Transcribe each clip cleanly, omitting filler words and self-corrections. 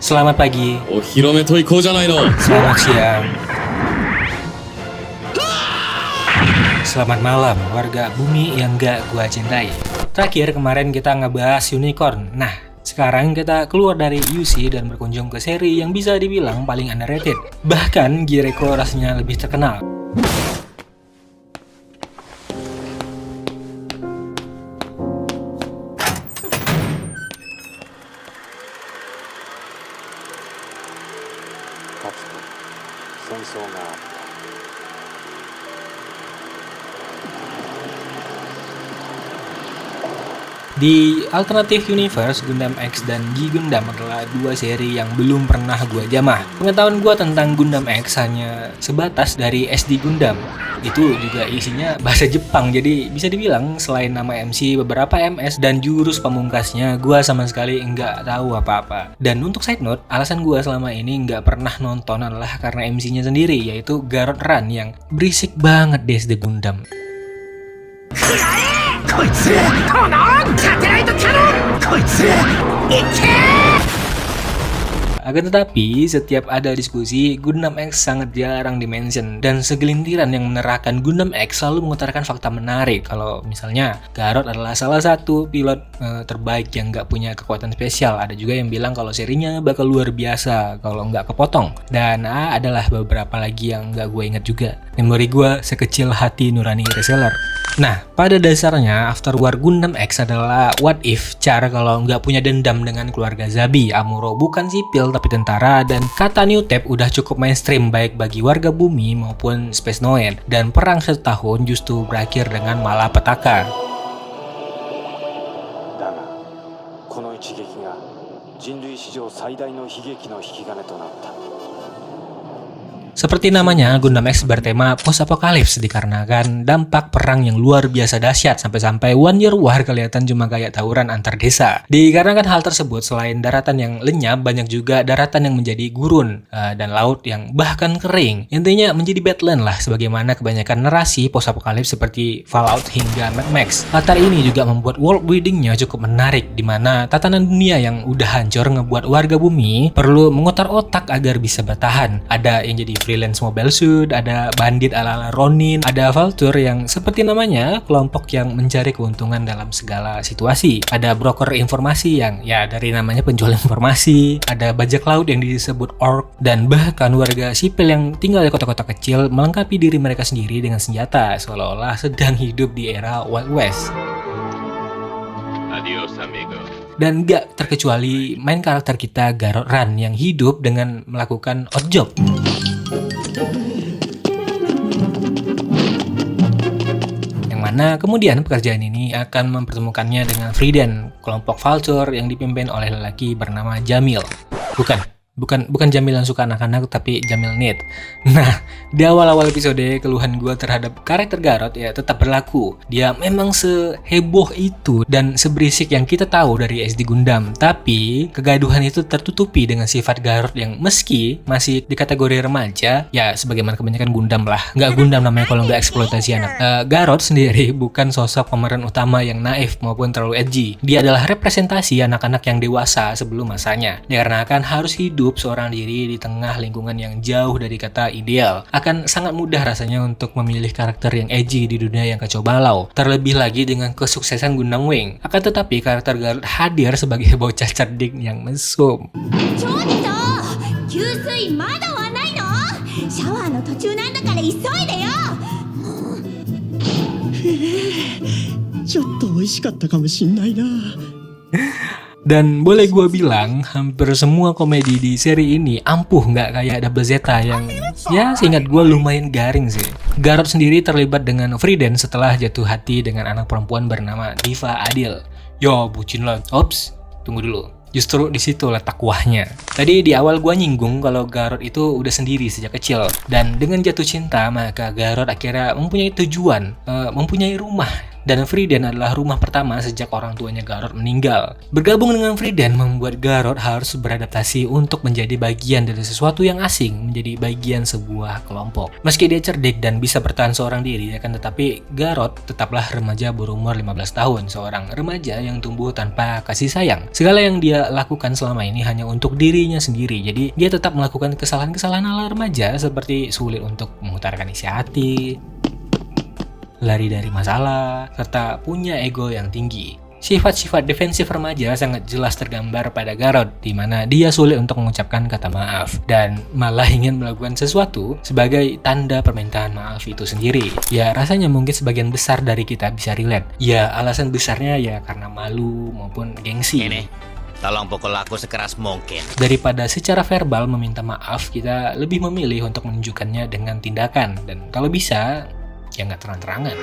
Selamat pagi, お披露目と行こうじゃないの。 selamat siang, selamat malam warga bumi yang gak gua cintai. Terakhir kemarin kita ngebahas unicorn. Nah, sekarang kita keluar dari UC dan berkunjung ke seri yang bisa dibilang paling underrated. Bahkan Gireko rasanya lebih terkenal. Di Alternative Universe, Gundam X dan G Gundam adalah dua seri yang belum pernah gua jamah. Pengetahuan gua tentang Gundam X hanya sebatas dari SD Gundam. Itu juga isinya bahasa Jepang, jadi bisa dibilang selain nama MC, beberapa MS, dan jurus pamungkasnya, gua sama sekali nggak tahu apa-apa. Dan untuk side note, alasan gua selama ini nggak pernah nonton adalah karena MC-nya sendiri, yaitu Garot Run yang berisik banget di SD Gundam. Akan tetapi, setiap ada diskusi, Gundam X sangat jarang dimention, dan segelintiran yang menerahkan Gundam X selalu mengutarakan fakta menarik kalau misalnya Garot adalah salah satu pilot terbaik yang nggak punya kekuatan spesial. Ada juga yang bilang kalau serinya bakal luar biasa kalau nggak kepotong, dan adalah beberapa lagi yang nggak gue ingat juga. Memori gue sekecil hati nurani reseller. Nah, pada dasarnya After War Gundam X adalah what if cara kalau nggak punya dendam dengan keluarga Zabi. Amuro bukan sipil tapi tentara, dan kata New Tape udah cukup mainstream baik bagi warga bumi maupun Space Noid, dan perang 1 tahun justru berakhir dengan malapetaka. Seperti namanya, Gundam X bertema post-apokalips dikarenakan dampak perang yang luar biasa dahsyat sampai-sampai One Year War kelihatan cuma kayak tawuran antar desa. Dikarenakan hal tersebut, selain daratan yang lenyap, banyak juga daratan yang menjadi gurun dan laut yang bahkan kering. Intinya menjadi badland lah, sebagaimana kebanyakan narasi post-apokalips seperti Fallout hingga Mad Max. Latar ini juga membuat world buildingnya cukup menarik, di mana tatanan dunia yang udah hancur ngebuat warga bumi perlu mengotak otak agar bisa bertahan. Ada yang jadi freelance mobile suit, ada bandit ala-ala Ronin, ada Vulture yang seperti namanya, kelompok yang mencari keuntungan dalam segala situasi. Ada broker informasi yang ya dari namanya penjual informasi, ada bajak laut yang disebut orc, dan bahkan warga sipil yang tinggal di kota-kota kecil melengkapi diri mereka sendiri dengan senjata, seolah-olah sedang hidup di era Wild West. Adios amigo. Dan gak terkecuali main karakter kita Garot Run yang hidup dengan melakukan odd job. Yang mana kemudian pekerjaan ini akan mempertemukannya dengan Frieden, kelompok Vulture yang dipimpin oleh lelaki bernama Jamil. Bukan Jamil yang suka anak-anak, tapi Jamil Need. Nah, di awal-awal episode, keluhan gue terhadap karakter Garot ya tetap berlaku. Dia memang seheboh itu dan seberisik yang kita tahu dari SD Gundam. Tapi, kegaduhan itu tertutupi dengan sifat Garot yang meski masih di kategori remaja, ya sebagaimana kebanyakan Gundam lah. Nggak Gundam namanya kalau nggak eksploitasi anak. Garot sendiri bukan sosok pemeran utama yang naif maupun terlalu edgy. Dia adalah representasi anak-anak yang dewasa sebelum masanya. Dikarenakan harus hidup seorang diri di tengah lingkungan yang jauh dari kata ideal, akan sangat mudah rasanya untuk memilih karakter yang edgy di dunia yang kacau balau. Terlebih lagi dengan kesuksesan Gundam Wing. Akan tetapi karakter Garot hadir sebagai bocah cerdik yang mesum. Dan boleh gue bilang, hampir semua komedi di seri ini ampuh nggak kayak Double Zeta yang ya seingat gue lumayan garing sih. Garot sendiri terlibat dengan Frieden setelah jatuh hati dengan anak perempuan bernama Diva Adil. Yo, bucin lah. Ops, tunggu dulu. Justru di situ letak kuahnya. Tadi di awal gua nyinggung kalau Garot itu udah sendiri sejak kecil, dan dengan jatuh cinta maka Garot akhirnya mempunyai tujuan, mempunyai rumah Dan Frieden adalah rumah pertama sejak orang tuanya Garrot meninggal. Bergabung dengan Frieden membuat Garrot harus beradaptasi untuk menjadi bagian dari sesuatu yang asing, menjadi bagian sebuah kelompok. Meski dia cerdik dan bisa bertahan seorang diri, akan tetapi Garrot tetaplah remaja berumur 15 tahun, seorang remaja yang tumbuh tanpa kasih sayang. Segala yang dia lakukan selama ini hanya untuk dirinya sendiri, jadi dia tetap melakukan kesalahan-kesalahan ala remaja seperti sulit untuk mengutarakan isi hati, lari dari masalah, serta punya ego yang tinggi. Sifat-sifat defensif remaja sangat jelas tergambar pada Garrot, di mana dia sulit untuk mengucapkan kata maaf dan malah ingin melakukan sesuatu sebagai tanda permintaan maaf itu sendiri. Ya, rasanya mungkin sebagian besar dari kita bisa relate. Ya, alasan besarnya ya karena malu maupun gengsi. Tolong pukul aku sekeras mungkin. Daripada secara verbal meminta maaf, kita lebih memilih untuk menunjukkannya dengan tindakan. Dan kalau bisa, ya nggak terang-terangan.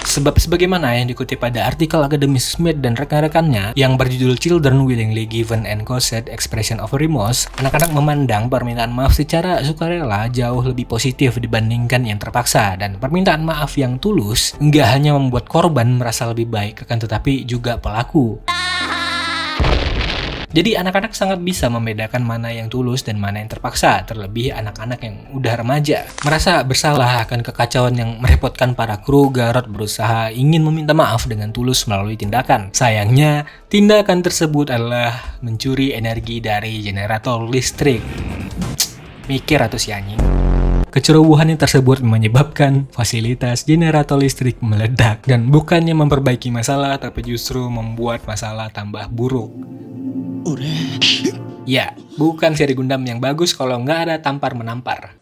Sebab sebagaimana yang dikutip pada artikel akademis Smith dan rekan-rekannya yang berjudul Children Willingly Given and Caused Expression of Remorse, anak-anak memandang permintaan maaf secara sukarela jauh lebih positif dibandingkan yang terpaksa, dan permintaan maaf yang tulus nggak hanya membuat korban merasa lebih baik, akan tetapi juga pelaku. Jadi anak-anak sangat bisa membedakan mana yang tulus dan mana yang terpaksa, terlebih anak-anak yang udah remaja. Merasa bersalah akan kekacauan yang merepotkan para kru, Garrot berusaha ingin meminta maaf dengan tulus melalui tindakan. Sayangnya, tindakan tersebut adalah mencuri energi dari generator listrik. Mikir atau si anjing. Kecerobohan tersebut menyebabkan fasilitas generator listrik meledak dan bukannya memperbaiki masalah, tapi justru membuat masalah tambah buruk. Ya, bukan seri Gundam yang bagus kalau nggak ada tampar-menampar.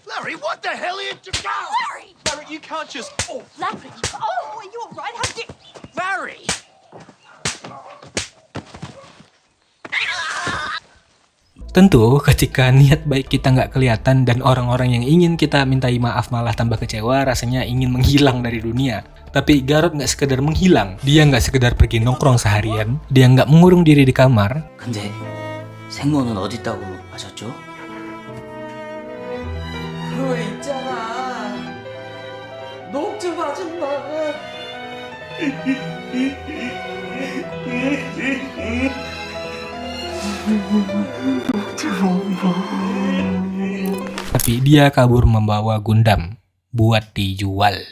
Larry, what the hell are you doing? Larry! Larry, you can't just... Oh, Larry! Oh, are you alright? How did... Larry! Tentu, ketika niat baik kita nggak kelihatan dan orang-orang yang ingin kita mintai maaf malah tambah kecewa, rasanya ingin menghilang dari dunia. Tapi Garrot nggak sekedar menghilang, dia nggak sekedar pergi nongkrong seharian, dia nggak mengurung diri di kamar. 근데 생모는 어디 있다고 하셨죠? 그거 있잖아. 녹즙 아줌마. Tapi dia kabur membawa Gundam buat dijual.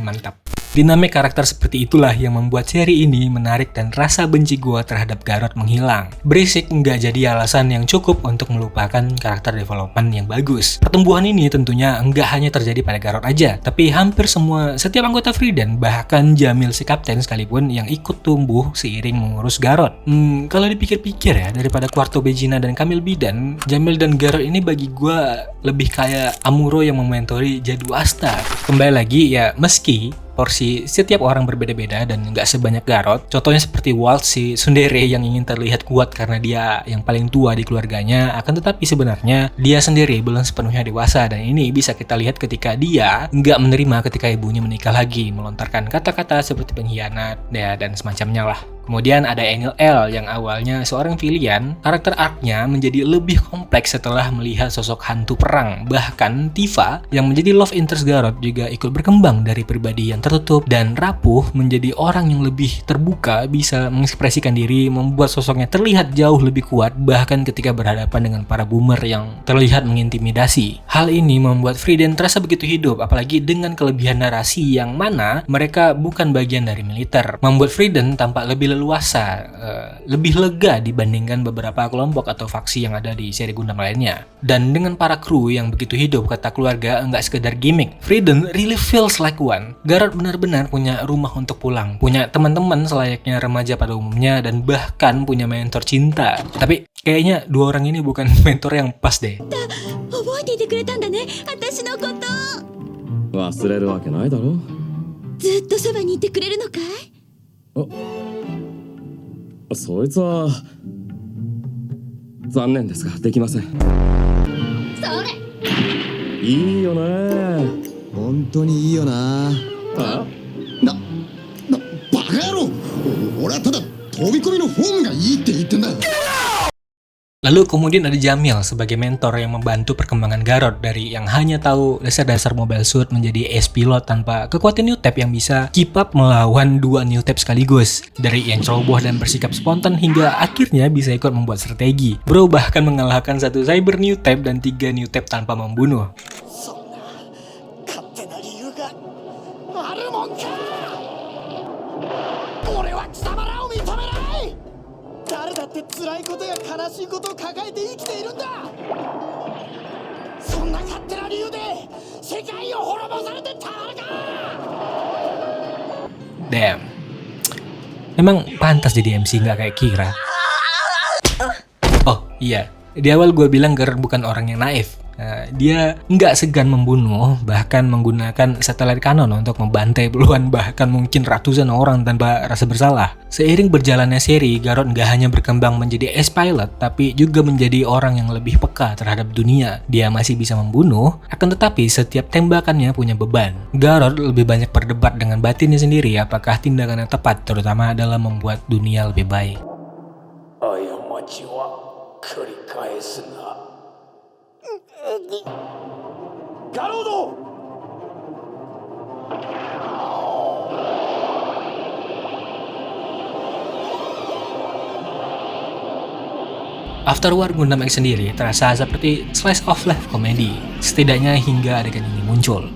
Mantap. Dinamik karakter seperti itulah yang membuat seri ini menarik dan rasa benci gua terhadap Garrot menghilang. Berisik nggak jadi alasan yang cukup untuk melupakan karakter development yang bagus. Pertumbuhan ini tentunya nggak hanya terjadi pada Garrot aja, tapi hampir setiap anggota Frieden, bahkan Jamil si kapten sekalipun yang ikut tumbuh seiring mengurus Garrot. Kalau dipikir-pikir ya, daripada Quarto Begina dan Camille Bidan, Jamil dan Garrot ini bagi gua lebih kayak Amuro yang mementori Jadu Asta. Kembali lagi ya, meski porsi setiap orang berbeda-beda dan nggak sebanyak Garrot. Contohnya seperti Walt si tsundere yang ingin terlihat kuat karena dia yang paling tua di keluarganya, akan tetapi sebenarnya dia sendiri belum sepenuhnya dewasa, dan ini bisa kita lihat ketika dia nggak menerima ketika ibunya menikah lagi, melontarkan kata-kata seperti pengkhianat ya, dan semacamnya lah. Kemudian ada Enil L yang awalnya seorang pilihan, karakter arc-nya menjadi lebih kompleks setelah melihat sosok hantu perang. Bahkan Tifa yang menjadi love interest Garrot juga ikut berkembang dari pribadi yang tertutup dan rapuh menjadi orang yang lebih terbuka, bisa mengekspresikan diri, membuat sosoknya terlihat jauh lebih kuat bahkan ketika berhadapan dengan para boomer yang terlihat mengintimidasi. Hal ini membuat Frieden terasa begitu hidup, apalagi dengan kelebihan narasi yang mana mereka bukan bagian dari militer, membuat Frieden tampak lebih leluasa, lebih lega dibandingkan beberapa kelompok atau faksi yang ada di seri Gundam lainnya. Dan dengan para kru yang begitu hidup, kata keluarga nggak sekedar gimmick. Frieden really feels like one. Garrot benar-benar punya rumah untuk pulang, punya teman-teman selayaknya remaja pada umumnya, dan bahkan punya mentor cinta. Tapi kayaknya dua orang ini bukan mentor yang pas deh. 覚えていてくれたんだね、私のこと。忘れるわけないだろ。ずっとそばにいてくれるのかい？そいつは残念ですができません。それ。いいよね。本当にいいよな。あ？バカ野郎！俺はただ飛び込みのフォームがいいって言ってんだ。Lalu kemudian ada Jamil sebagai mentor yang membantu perkembangan Garrot dari yang hanya tahu dasar-dasar mobile suit menjadi ace pilot tanpa kekuatan new tab yang bisa keep up melawan 2 new tab sekaligus. Dari yang ceroboh dan bersikap spontan hingga akhirnya bisa ikut membuat strategi. Bro bahkan mengalahkan 1 cyber new tab dan 3 new tab tanpa membunuh. 勝手な理由があるもんか。俺は貴様らを認めない。誰だって辛いことや悲しいことを抱えて生きているんだ。そんな勝手な理由で世界を滅ぼされてたまるか。 Damn. Memang pantas jadi MC nggak kayak Kira. Oh iya, di awal gue bilang Garrot bukan orang yang naif. Dia nggak segan membunuh, bahkan menggunakan satelit kanon untuk membantai puluhan bahkan mungkin ratusan orang tanpa rasa bersalah. Seiring berjalannya seri, Garrot nggak hanya berkembang menjadi ace pilot, tapi juga menjadi orang yang lebih peka terhadap dunia. Dia masih bisa membunuh, akan tetapi setiap tembakannya punya beban. Garrot lebih banyak berdebat dengan batinnya sendiri apakah tindakannya tepat, terutama dalam membuat dunia lebih baik. 過ちは繰り返すな。ガロード。 After War Gundam X sendiri terasa seperti slice of life komedi, setidaknya hingga adegan ini muncul.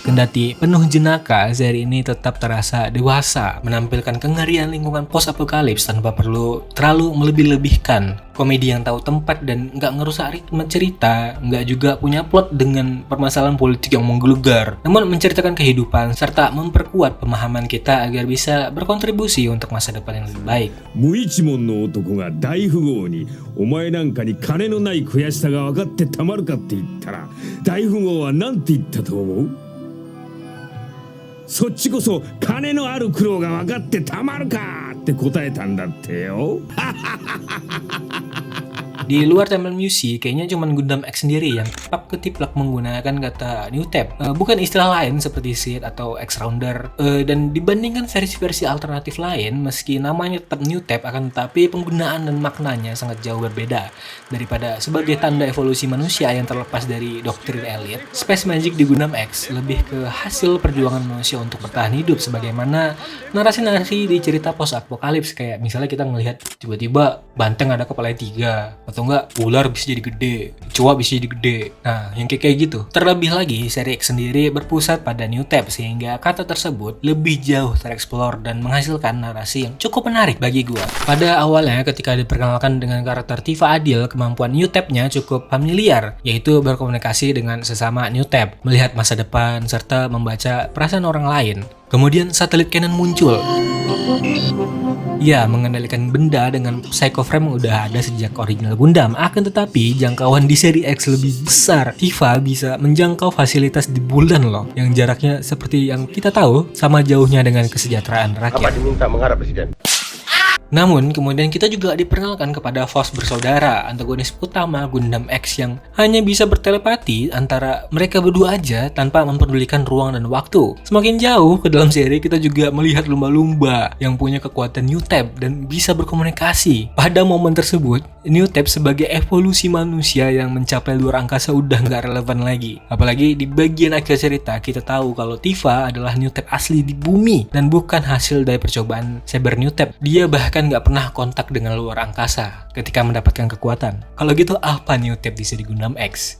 Kendati penuh jenaka, seri ini tetap terasa dewasa, menampilkan kengerian lingkungan post-apokalips tanpa perlu terlalu melebih-lebihkan. Komedi yang tahu tempat dan nggak ngerusak ritme cerita, nggak juga punya plot dengan permasalahan politik yang menggelegar, namun menceritakan kehidupan serta memperkuat pemahaman kita agar bisa berkontribusi untuk masa depan yang lebih baik. 無一文の男が大富豪にお前なんかに金のない悔しさが分かってたまるかって言ったら大富豪は何て言ったと思う？そっちこそ金のある苦労が分かってたまるかって答えたんだってよ。 Di luar Timeline Music, kayaknya cuma Gundam X sendiri yang tetap ketiplak menggunakan kata new tab, bukan istilah lain seperti Seed atau X-Rounder. Dan dibandingkan versi-versi alternatif lain, meski namanya tetap new tab, akan tetapi penggunaan dan maknanya sangat jauh berbeda. Daripada sebagai tanda evolusi manusia yang terlepas dari doktrin elit, Space Magic di Gundam X lebih ke hasil perjuangan manusia untuk bertahan hidup, sebagaimana narasi-narasi di cerita post-apokalips. Kayak misalnya kita ngelihat tiba-tiba banteng ada kepala 3, atau enggak ular bisa jadi gede, kecoa bisa jadi gede. Nah, yang kayak gitu. Terlebih lagi, seri X sendiri berpusat pada new tab sehingga kata tersebut lebih jauh tereksplor dan menghasilkan narasi yang cukup menarik bagi gua. Pada awalnya ketika diperkenalkan dengan karakter Tifa Adil, kemampuan new tab-nya cukup familiar, yaitu berkomunikasi dengan sesama new tab, melihat masa depan serta membaca perasaan orang lain. Kemudian satelit cannon muncul. Ya, mengendalikan benda dengan Psycho Frame udah ada sejak original Gundam. Akan tetapi, jangkauan di seri X lebih besar. Tifa bisa menjangkau fasilitas di bulan loh, yang jaraknya seperti yang kita tahu sama jauhnya dengan kesejahteraan rakyat. Diminta menghadap Presiden. Namun, kemudian kita juga diperkenalkan kepada Force bersaudara, antagonis utama Gundam X yang hanya bisa bertelepati antara mereka berdua aja tanpa memperdulikan ruang dan waktu. Semakin jauh ke dalam seri, kita juga melihat lumba-lumba yang punya kekuatan new tab dan bisa berkomunikasi. Pada momen tersebut, new tab sebagai evolusi manusia yang mencapai luar angkasa udah nggak relevan lagi. Apalagi di bagian akhir cerita, kita tahu kalau Tifa adalah new tab asli di bumi dan bukan hasil dari percobaan cyber new tab. Dia bahkan nggak pernah kontak dengan luar angkasa ketika mendapatkan kekuatan. Kalau gitu apa new tab di seri Gundam X?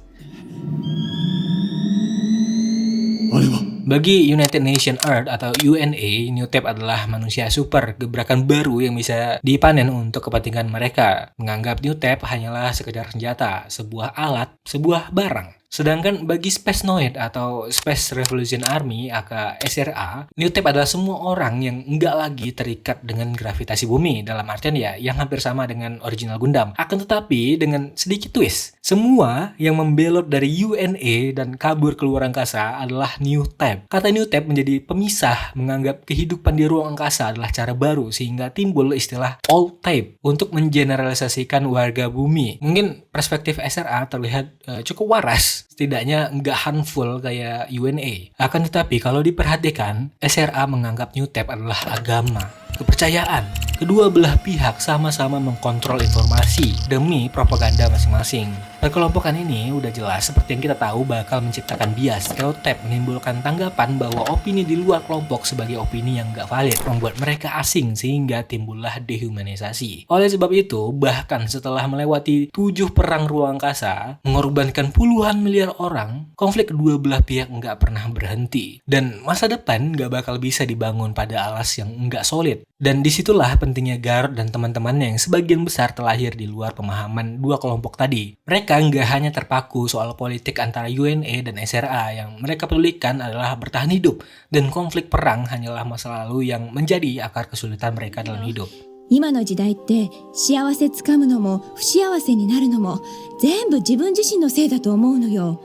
Bagi United Nation Earth atau UNA, new tab adalah manusia super, gebrakan baru yang bisa dipanen untuk kepentingan mereka. Menganggap new tab hanyalah sekedar senjata, sebuah alat, sebuah barang. Sedangkan bagi Space Noid atau Space Revolution Army aka SRA, new tab adalah semua orang yang nggak lagi terikat dengan gravitasi bumi, dalam artian ya yang hampir sama dengan original Gundam. Akan tetapi dengan sedikit twist, semua yang membelot dari UNA dan kabur ke luar angkasa adalah new tab. Kata new tab menjadi pemisah, menganggap kehidupan di ruang angkasa adalah cara baru, sehingga timbul istilah old type untuk mengeneralisasikan warga bumi. Mungkin perspektif SRA terlihat cukup waras bagus. Setidaknya nggak harmful kayak UNA. Akan tetapi kalau diperhatikan, SRA menganggap New Tab adalah agama, kepercayaan. Kedua belah pihak sama-sama mengkontrol informasi demi propaganda masing-masing. Perkelompokan ini udah jelas seperti yang kita tahu bakal menciptakan bias, stereotip, menimbulkan tanggapan bahwa opini di luar kelompok sebagai opini yang gak valid, membuat mereka asing sehingga timbullah dehumanisasi. Oleh sebab itu, bahkan setelah melewati 7 perang ruang angkasa, mengorbankan puluhan miliar orang, konflik kedua belah pihak nggak pernah berhenti. Dan masa depan nggak bakal bisa dibangun pada alas yang nggak solid. Dan disitulah pentingnya Garrod dan teman-temannya yang sebagian besar terlahir di luar pemahaman dua kelompok tadi. Mereka nggak hanya terpaku soal politik antara UNA dan SRA, yang mereka pedulikan adalah bertahan hidup, dan konflik perang hanyalah masa lalu yang menjadi akar kesulitan mereka dalam hidup. 今の時代って幸せつかむのも不幸せになるのも全部自分自身のせいだと思うのよ。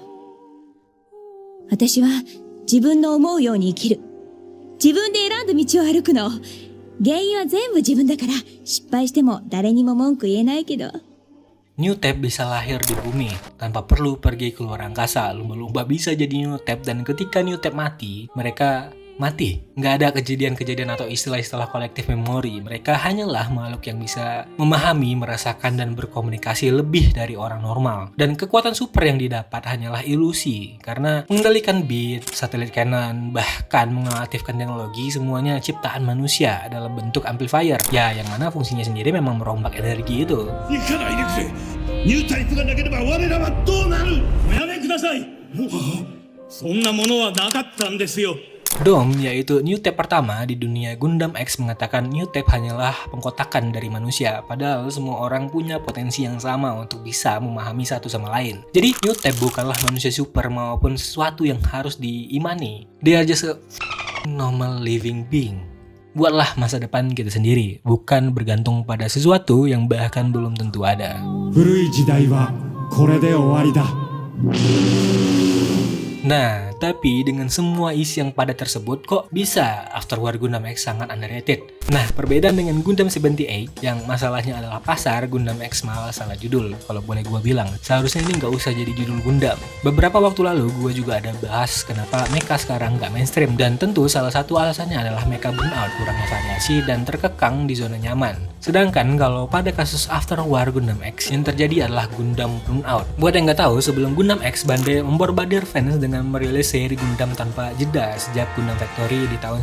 私は自分の思うように生きる。自分で選んだ道を歩くの。原因は全部自分だから失敗しても誰にも文句言えないけど。 New Tab bisa lahir di bumi tanpa perlu pergi keluar angkasa. Lumba-lumba bisa jadi New Tab, dan ketika New Tab mati, mereka mati. Nggak ada kejadian-kejadian atau istilah-istilah kolektif memori. Mereka hanyalah makhluk yang bisa memahami, merasakan, dan berkomunikasi lebih dari orang normal. Dan kekuatan super yang didapat hanyalah ilusi, karena mengendalikan beat, satelit cannon, bahkan mengaktifkan teknologi, semuanya ciptaan manusia dalam bentuk amplifier. Ya, yang mana fungsinya sendiri memang merombak energi itu. 行かないでくれ。ニュータイプがなければ我らはどうなる。おやめください。そんなものはなかったんですよ。 Dom, yaitu New Tab pertama di dunia Gundam X, mengatakan New Tab hanyalah pengkotakan dari manusia, padahal semua orang punya potensi yang sama untuk bisa memahami satu sama lain. Jadi New Tab bukanlah manusia super maupun sesuatu yang harus diimani. They are just a normal living being. Buatlah masa depan kita sendiri, bukan bergantung pada sesuatu yang bahkan belum tentu ada. 古い時代はこれで終わりだ。 Nah, tapi dengan semua isi yang padat tersebut, kok bisa After War Gundam X sangat underrated? Nah, perbedaan dengan Gundam 78 yang masalahnya adalah pasar, Gundam X malah salah judul. Kalau boleh gue bilang, seharusnya ini nggak usah jadi judul Gundam. Beberapa waktu lalu gue juga ada bahas kenapa mecha sekarang nggak mainstream, dan tentu salah satu alasannya adalah mecha burnout, kurangnya variasi dan terkekang di zona nyaman. Sedangkan kalau pada kasus After War Gundam X, yang terjadi adalah Gundam burnout. Buat yang nggak tahu, sebelum Gundam X, Bandai memborbardir fans dengan merilis seri Gundam tanpa jeda sejak Gundam Factory di tahun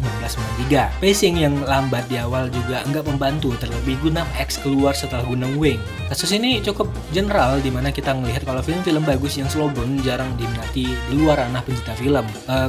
1993. Pacing yang lambat di awal juga nggak membantu, terlebih Gundam X keluar setelah Gundam Wing. Kasus ini cukup general, dimana kita melihat kalau film-film bagus yang slow burn jarang diminati di luar ranah pencinta film.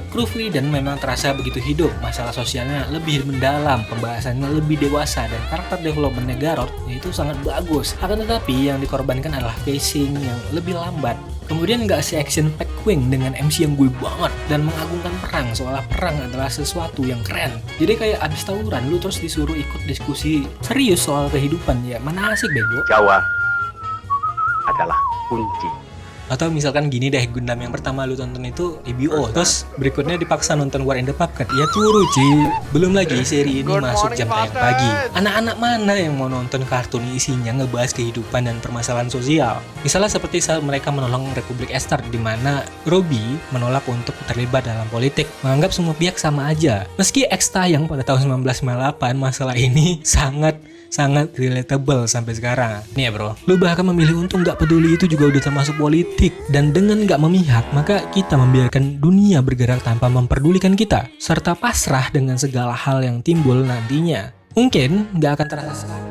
Kru Frieden memang terasa begitu hidup, masalah sosialnya lebih mendalam, pembahasannya lebih dewasa, dan karakter development Garrod itu sangat bagus. Akan tetapi yang dikorbankan adalah pacing yang lebih lambat. Kemudian nggak se-action pack Wing dengan MC yang gue banget dan mengagungkan perang, seolah perang adalah sesuatu yang keren. Jadi kayak abis tawuran lu terus disuruh ikut diskusi serius soal kehidupan, ya mana asik bego. Jawa adalah kunci. Atau misalkan gini deh, Gundam yang pertama lu tonton itu EBO, terus berikutnya dipaksa nonton War in the Puppet. Ya turu Ci. Belum lagi seri ini masuk jam tayang pagi. Anak-anak mana yang mau nonton kartun isinya ngebahas kehidupan dan permasalahan sosial? Misalnya seperti saat mereka menolong Republik Ester, di mana Robbie menolak untuk terlibat dalam politik, menganggap semua pihak sama aja. Meski X tayang pada tahun 1998, masalah ini sangat relatable sampai sekarang. Nih ya bro, lu bahkan memilih untuk nggak peduli, itu juga udah termasuk politik. Dan dengan nggak memihak, maka kita membiarkan dunia bergerak tanpa memperdulikan kita, serta pasrah dengan segala hal yang timbul nantinya. Mungkin nggak akan terasa sekali.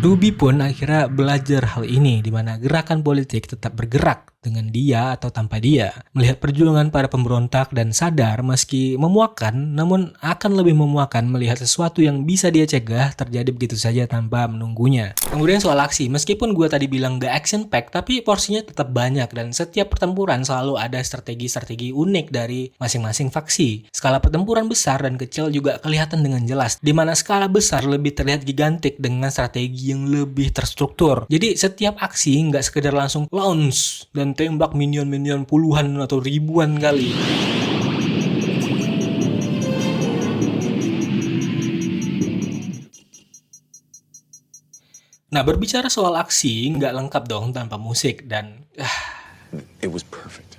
Ruby pun akhirnya belajar hal ini, di mana gerakan politik tetap bergerak dengan dia atau tanpa dia, melihat perjuangan para pemberontak dan sadar meski memuakkan, namun akan lebih memuakkan melihat sesuatu yang bisa dia cegah terjadi begitu saja tanpa menunggunya. Kemudian soal aksi, meskipun gue tadi bilang gak action pack, tapi porsinya tetap banyak dan setiap pertempuran selalu ada strategi-strategi unik dari masing-masing faksi. Skala pertempuran besar dan kecil juga kelihatan dengan jelas, di mana skala besar lebih terlihat gigantik dengan strategi yang lebih terstruktur. Jadi setiap aksi nggak sekedar langsung launch dan tembak minion-minion puluhan atau ribuan kali. Nah, berbicara soal aksi, nggak lengkap dong tanpa musik. Dan It was perfect.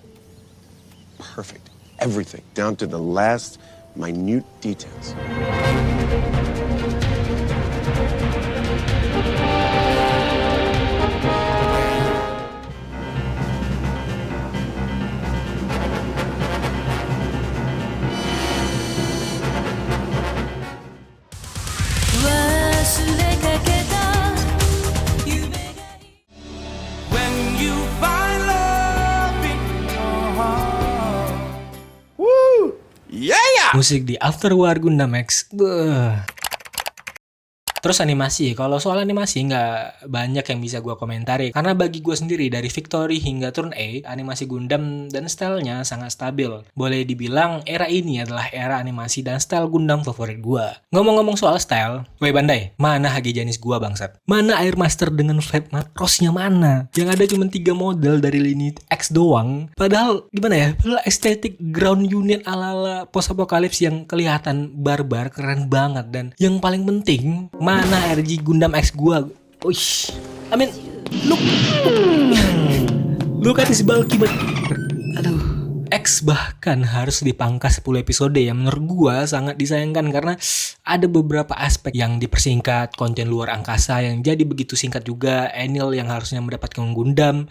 Perfect. Everything, down to the last minute details. musik di After War Gundam X, Terus animasi, kalau soal animasi nggak banyak yang bisa gue komentari. Karena bagi gue sendiri, dari Victory hingga Turn A, animasi Gundam dan stylenya sangat stabil. Boleh dibilang era ini adalah era animasi dan style Gundam favorit gue. Ngomong-ngomong soal style, woi Bandai, mana Hage Janis gue bangsat? Mana Air Master dengan Flight Macross-nya mana? Yang ada cuma 3 model dari lini X doang. Padahal, gimana ya? Padahal estetik ground unit ala-ala post-apocalypse yang kelihatan barbar, keren banget. Dan yang paling penting, mana RG Gundam X gua? Uish, I mean, look at this bulky but, aduh. X bahkan harus dipangkas 10 episode yang menurut gua sangat disayangkan karena ada beberapa aspek yang dipersingkat, konten luar angkasa yang jadi begitu singkat juga, Enel yang harusnya mendapatkan Gundam,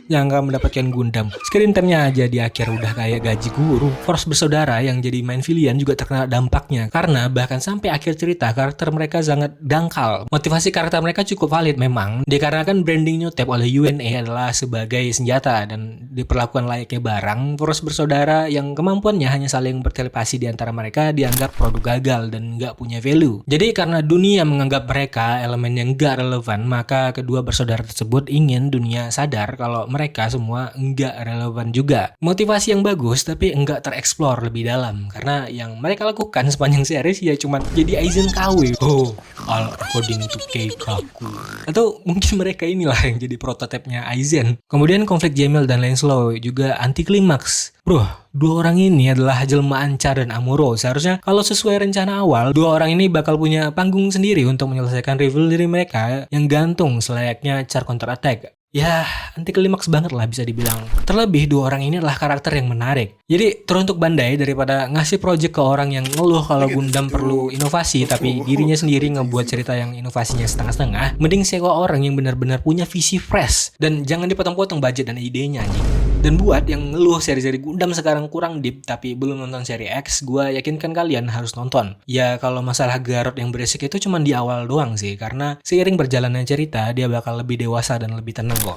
yang gak mendapatkan Gundam. Screen time-nya aja di akhir udah kayak gaji guru. Force bersaudara yang jadi main villain juga terkena dampaknya karena bahkan sampai akhir cerita karakter mereka sangat dangkal. Motivasi karakter mereka cukup valid memang, dikarenakan branding New-Type oleh UNA adalah sebagai senjata dan diperlakukan layaknya barang. Force bersaudara yang kemampuannya hanya saling bertelepasi di antara mereka dianggap produk gagal dan nggak punya value. Jadi karena dunia menganggap mereka elemen yang nggak relevan, maka kedua bersaudara tersebut ingin dunia sadar kalau mereka semua nggak relevan juga. Motivasi yang bagus tapi nggak tereksplor lebih dalam karena yang mereka lakukan sepanjang series ya cuma jadi Aizen KW. Oh, all according to Keikaku. Atau mungkin mereka inilah yang jadi prototipenya Aizen. Kemudian konflik Jamil dan Lancelot juga anti klimaks. Bro, dua orang ini adalah jelma Anca dan Amuro. Seharusnya kalau sesuai rencana awal, dua orang ini bakal punya panggung sendiri untuk menyelesaikan rivalry mereka yang gantung selayaknya Char Counter Attack. Ya, anti klimaks banget lah bisa dibilang. Terlebih dua orang ini adalah karakter yang menarik. Jadi teruntuk Bandai daripada ngasih project ke orang yang ngeluh kalau Gundam perlu inovasi tapi dirinya sendiri ngebuat cerita yang inovasinya setengah-setengah, mending sewa orang yang benar-benar punya visi fresh dan jangan dipotong-potong budget dan idenya anjing. Dan buat yang ngeluh seri-seri Gundam sekarang kurang deep tapi belum nonton seri X, gue yakinkan kalian harus nonton. Ya kalau masalah Garot yang berisik itu cuma di awal doang sih, karena seiring berjalannya cerita dia bakal lebih dewasa dan lebih tenang kok.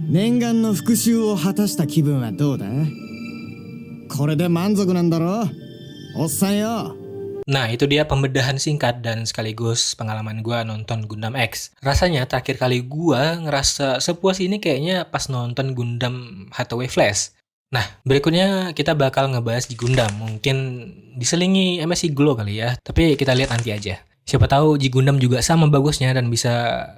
念願の復讐を果たした気分はどうだ？これで満足なんだろ？おっさんよ。 Nah itu dia pembedahan singkat dan sekaligus pengalaman gue nonton Gundam X. Rasanya terakhir kali gue ngerasa sepuas ini kayaknya pas nonton Gundam Hathaway Flash. Nah berikutnya kita bakal ngebahas di Gundam. Mungkin diselingi MSI Glow kali ya, tapi kita lihat nanti aja. Siapa tahu G Gundam juga sama bagusnya dan bisa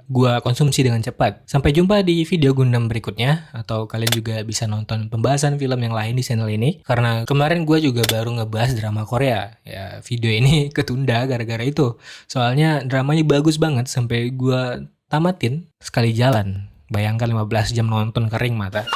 gua konsumsi dengan cepat. Sampai jumpa di video Gundam berikutnya, atau kalian juga bisa nonton pembahasan film yang lain di channel ini. Karena kemarin gua juga baru ngebahas drama Korea. Ya video ini ketunda gara-gara itu. Soalnya dramanya bagus banget sampai gua tamatin sekali jalan. Bayangkan 15 jam nonton kering mata.